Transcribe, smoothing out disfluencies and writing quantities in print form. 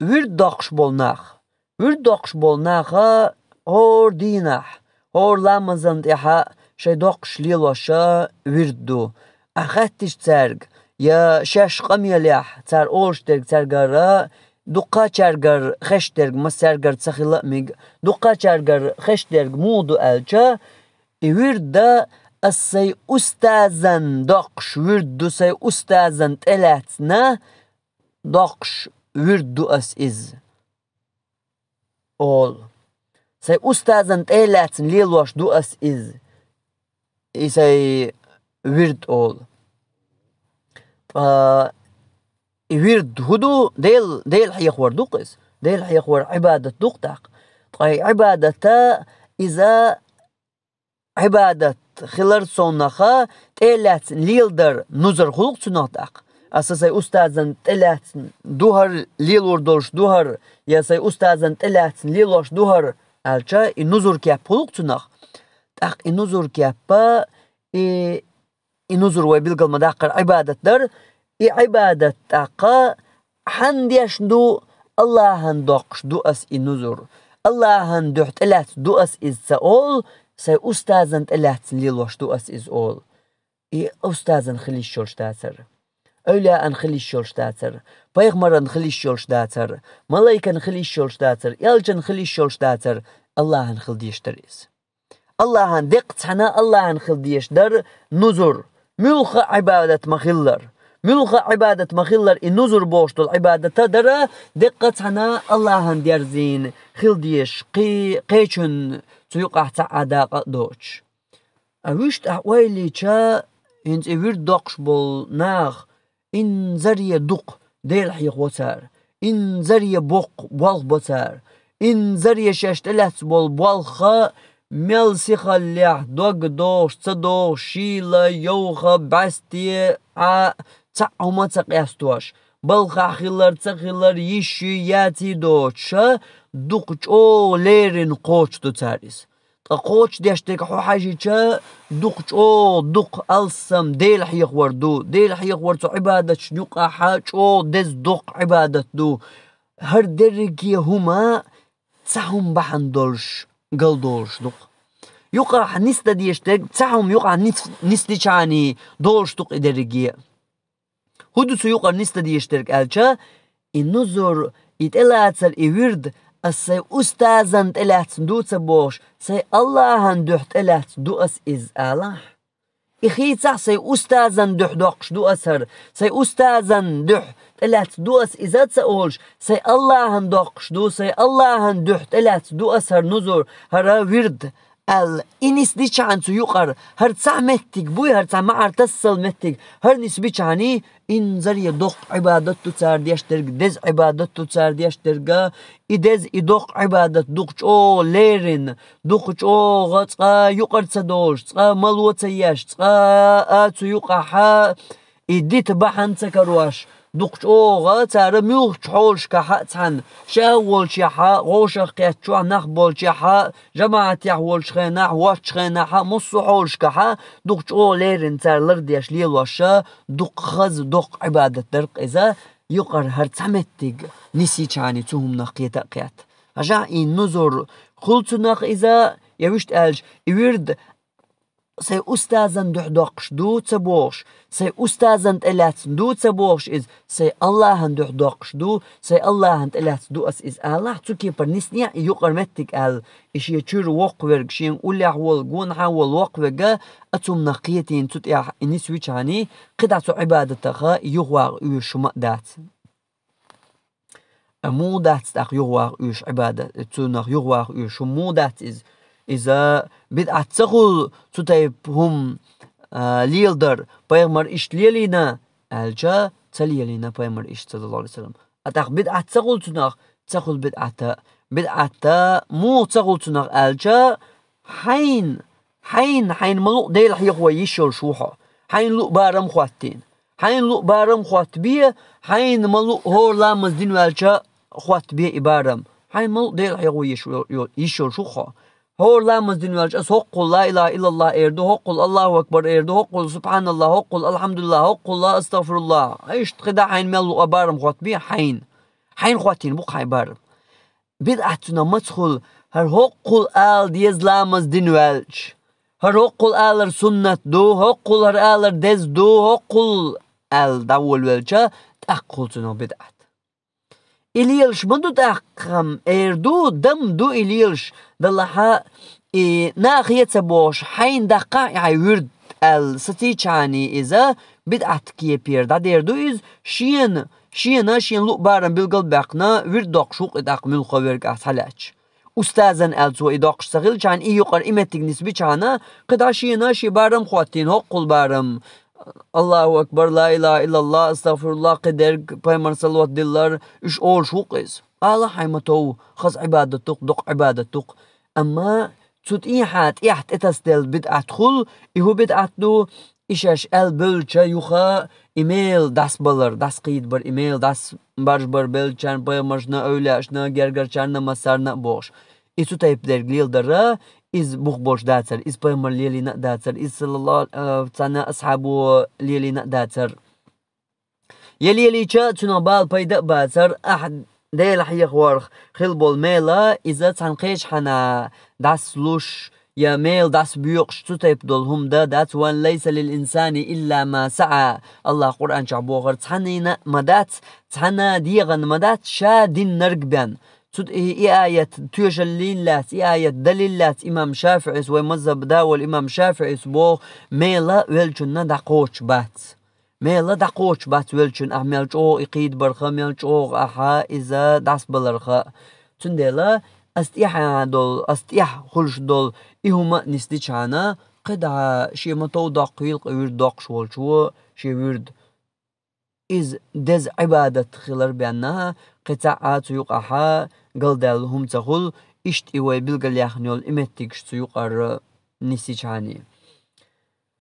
وردقش بولناخ وردقش بولناخا هور دينح هور لامزند إحا شي دقش ليلوشا وردو أخاتش تسرق يا شاش قميليح تسار أولشترق تسرقارا دقا تسرقار خشترق مسرقار تسخيلا ميق دقا تسرقار خشترق مودو ألجا وردا السي أستاذن دقش وردو سي أستاذن تلاتنا دقش وردو أس إز أول سي أستاذن تلاتن ليلوش دو أس إز إسي ورد أول ورد هدو ديل حيخور دوقس ديل حيخور عبادة دوقتاق طيب عبادة إذا عبادة خلر صونخا تلات ليلدر نظر خلق تناطاق أساسي أستاذن تلات دوهر ليل وردولش دوهر يا سي أستاذن تلات ليلوش دوهر ألچا النظر كياب خلق تناق تاق النظر كيابا النظر ويبلغل مداقر عبادة در عبادة تاقا حنديش دو الله هندقش دو أس النظر الله هندوح تلات دو أس إز سأول سي أستاذن تلات ليلوش دو أس إز أول أستاذن خليش شولش داتر أولا أن خليش شولش داتر بيغمر أن خليش شولش داتر ملايكا نخليش شولش داتر يالجن خليش شولش داتر الله هنخل ديش دريس الله هندقت حنا الله هنخل ديش در نظر ملخ عبادة مخلر ملخ عبادة مخلر النظر بوشتو العبادة در دقت حنا الله هنديرزين خل ديش قيشن تيقع تعاداق دوش أوشت أحوالي چا هنز إورد دقش بول ناخ إن زرية دق ديل حيق وطار إن زرية بوق بوالخ بطار إن زرية شاشتلات بول بوالخا ميل سيخا ليح دوغ دوش تصدوش شيلا يوخا باستي تعهما تقياستوش بلخا خيلر تخيلر يشي ياتي دوشا دقش او ليرين قوش دو تاريس قوش ديشتك حو حاجيشا دقش او دق ألسم ديل حيق وردو ديل حيق وردو عبادة شنوقا حاج او دز دق عبادة دو هر درقية هما تسهم بحن دولش قل دولش دق يقع نستا ديشتك تسهم يقع نستي چاني دولش دق درقية هدوسو يقع نستا ديشتك ألچا النظر يتلاتر يورد السي أستاذن تلات دو تبوش سي الله هندوح تلات دو أس إز آله إخيطا سي أستاذن دوح دوقش دو أسر سي أستاذن دوح تلات دو أس إزات سأولش سي الله هندوقش دو سي الله هندوح تلات دو أسر نظر هرا ورد إنس دي چانسو يقر هر تسع مهتك بوي هر تسع معر تسل مهتك هر نسبي چاني إن زرية دوق عبادتو تسار ديشترق دز عبادتو تسار ديشترق إدز إدوق عبادت دوقش أو ليرين دوقش أو غطقا يقر تسدولش تسقا ملو تسياش تسقا آتو يقحا إديت بحن تكرواش دوقش أو غطار ميوخ حولش كحا تحن شاولش يحا غوشخ قياتشوع نخبولش يحا جماعة يحولش خيناح واش خيناحا مصو حولش كحا دوقش أو ليرين تسار لرديش ليلوشا دوق خز دوق عبادة درق إذا يقر هرتسمتك نسي چاني توهم نقيتا قيات هجا إن نظر خلطو نق إذا يوشت ألج يورد سي أستاذن دوح دوقش دو تبوش سي أستاذن تلات دو تبوش إز سي الله دوح دوقش دو سي الله تلات دو أس إز الله تسوكي برنسنيا يقر متك أل إشي يتشير وقويرك شين أولي حوال قون حوال وقويرك أتوم نقيتين تتيح إنسوي چاني قدعتو عبادتها يغواغ يشمع دات مو دات تاق يغواغ يش عبادة تونغ يغواغ يش مو دات إذا بدأت تقول تتيب هم ليلدر بيغمر إش ليلينا ألجا تليلينا بيغمر إش صلى الله عليه وسلم أتاق بدأت تقول تنغ تقول بدأت مو تقول تنغ ألجا حين ملوك ديل حيقوى يشول شوحا حين لوك بارم خواتين حين لوك بارم خوات بيه حين ملوك هور لامز دين والجا خوات بيه إبارم حين ملوك ديل حيقوى يشول شوحا هور لامز دين والجا هقل لا إله إلا الله إردو هقل الله أكبر إردو هقل سبحان الله هقل الحمد لله هقل لا أستغفر الله إيش تخدع حين ملوك بارم خوات بيه حين خواتين بو خيبر بدعتنا مدخل هر هقل آل ديز لامز دين والج هر هقل آلر سنت دو هقل هر آلر دز دو هقل آل دول والجا تأقل تنو بدعت إليلش مدو تأقم إردو دم دو إليلش دلها ناخية سبوش حين دقا ورد الستيچاني إذا بدعت كي بير دا ديردو إز شين لو بارن بالقلبقنا ورد دقشوق إداق من خويرق أسحلاج أستاذن ألسو إداق شتغل چان إيقر إمتك نسبي چانا قدا شي بارم خواتين هقل بارم الله أكبر لا إله إلا الله استغفر الله قدر بيمر صلوات دلار إش أول شوق إز الله حيمتو خص عبادتك دق عبادتك أما تود إيحات إتستل بدعت خل إهو بدعت دو إشاش بلچا يوخا إيميل داس بلر داس قيد بر إيميل داس برج بر بلچان بيمرشنا أولاشنا gergerچان مسارنا بوش إسو تايب درگليل درا إز بوش داتر إز بيمر ليلينا داتر إز صلى الله تانا أصحابو ليلينا داتر يلي چا تنبال بيدا باتر أحد ديل حيخ ورخ خلبول ميلا إذا تنقيش حنا داس لوش يا ميل داس بيوقش تتيب دولهم دات وان ليس للإنسان إلا ما سعى الله قرآن شعبوغر تحنينا مدات تحنا ديغن مدات شا دين نرقبان تود آية تيوشلين لات آية دليل لات إمام شافعي ومذهب دا والإمام شافعي بو ميلا ويلچن دقوش بات ميلا دقوش بات ويلچن أحمل جو إقيد برخا ميل جو أحا إذا داس بلرخا تندلا استيح خلش دول إهما نسدي چانا قدع شي متو دقيل ورد دق شوال شو شي ورد إز دز عبادة خلر بأنها قطعات يقعها قلدالهم تخل إشت إيوي بلغل يخنيول إمتك شتيقر نسي چاني